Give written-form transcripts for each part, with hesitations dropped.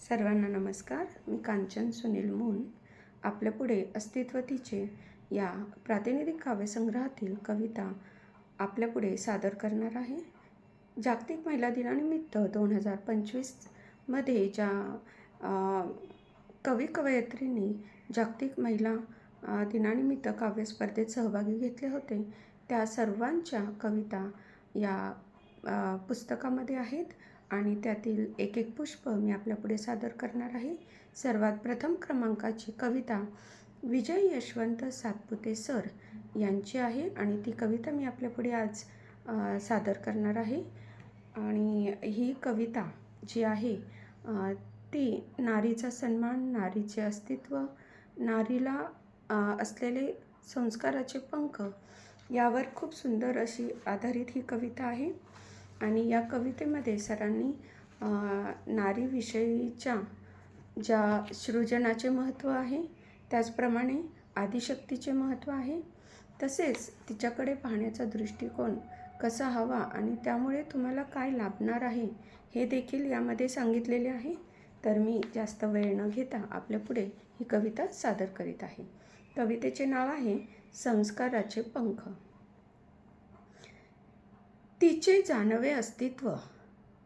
सर्वांना नमस्कार. मी कांचन सुनील मून आपल्यापुढे अस्तित्व तिचे या प्रातिनिधिक काव्यसंग्रहातील कविता आपल्यापुढे सादर करणार आहे. जागतिक महिला दिनानिमित्त 2025 मध्ये ज्या कवयित्रींनी जागतिक महिला दिनानिमित्त काव्यस्पर्धेत सहभागी घेतले होते त्या सर्वांच्या कविता या पुस्तकामध्ये आहेत आणि त्यातील एक एक पुष्प मी आपल्यापुढे सादर करणार आहे. सर्वात प्रथम क्रमांकाची कविता विजय यशवंत सातपुते सर यांची आहे आणि ती कविता मी आपल्यापुढे आज सादर करणार आहे. आणि ही कविता जी आहे ती नारीचा सन्मान, नारीचे अस्तित्व, नारीला असलेले संस्काराचे पंख यावर खूप सुंदर अशी आधारित ही कविता आहे. आणि या कवितेमध्ये सरांनी नारीविषयीच्या ज्या सृजनाचे महत्त्व आहे त्याचप्रमाणे आदिशक्तीचे महत्त्व आहे, तसेच तिच्याकडे पाहण्याचा दृष्टिकोन कसा हवा आणि त्यामुळे तुम्हाला काय लाभणार आहे हे देखील यामध्ये सांगितलेले आहे. तर मी जास्त वेळ न घेता आपल्यापुढे ही कविता सादर करीत आहे. कवितेचे नाव आहे संस्काराचे पंख. तिचे जाणवे अस्तित्व,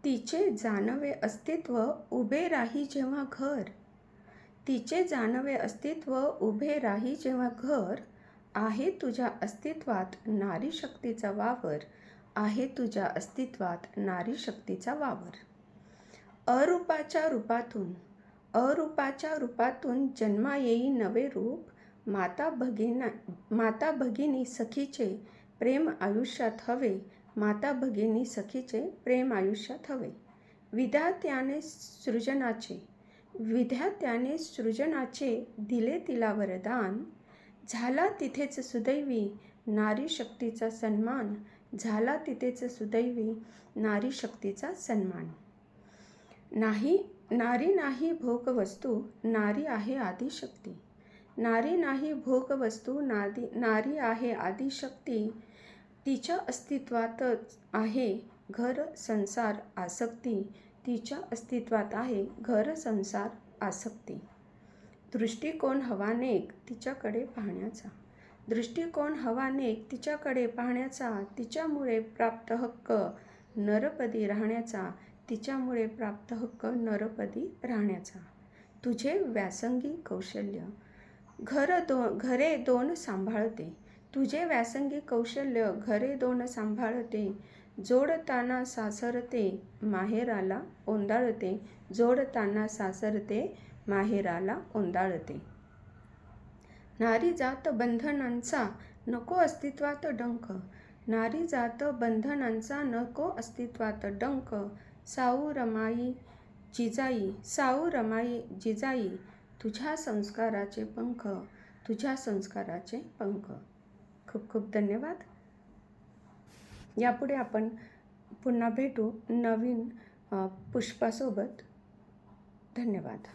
तिचे जाणवे अस्तित्व उभे राही जेव्हा घर, तिचे जाणवे अस्तित्व उभे राही जेव्हा घर, आहे तुझ्या अस्तित्वात नारी शक्तीचा वावर, आहे तुझ्या अस्तित्वात नारी शक्तीचा वावर. अरूपाच्या रूपातून जन्मा येई नवे रूप, माता भगिनी सखीचे प्रेम आयुष्यात हवे, माता भगिनी सखीचे प्रेम आयुष्यात हवे. विधात्याने सृजनाचे दिले तिला वरदान, झाला तिथेच सुदैवी नारी शक्तीचा सन्मान, झाला तिथेच सुदैवी नारी शक्तीचा सन्मान. नारी नाही भोगवस्तू, नारी आहे आदिशक्ती, नारी नाही भोगवस्तू, नारी आहे आदिशक्ती. तिच्या अस्तित्वातच आहे घर संसार आसक्ती, तिच्या अस्तित्वात आहे घर संसार आसक्ती. दृष्टिकोन हवा नेक तिच्याकडे पाहण्याचा, दृष्टिकोन हवा नेक तिच्याकडे पाहण्याचा, तिच्यामुळे प्राप्त हक्क नरपदी राहण्याचा, तिच्यामुळे प्राप्त हक्क नरपदी राहण्याचा. तुझे व्यासंगी कौशल्य घरे दोन सांभाळते, तुझे व्यासंगी कौशल्य घरे दोन सांभाळते, जोडताना सासरते माहेराला ओंदाळते, जोडताना सासरते माहेराला ओंदाळते. नारी जात बंधनांचा नको अस्तित्वात डंक, नारी जात बंधनांचा नको अस्तित्वात डंक. साऊ रमाई जिजाई तुझ्या संस्काराचे पंख, तुझ्या संस्काराचे पंख. खूप खूप धन्यवाद. यापुढे आपण पुन्हा भेटू नवीन पुष्पासोबत. धन्यवाद.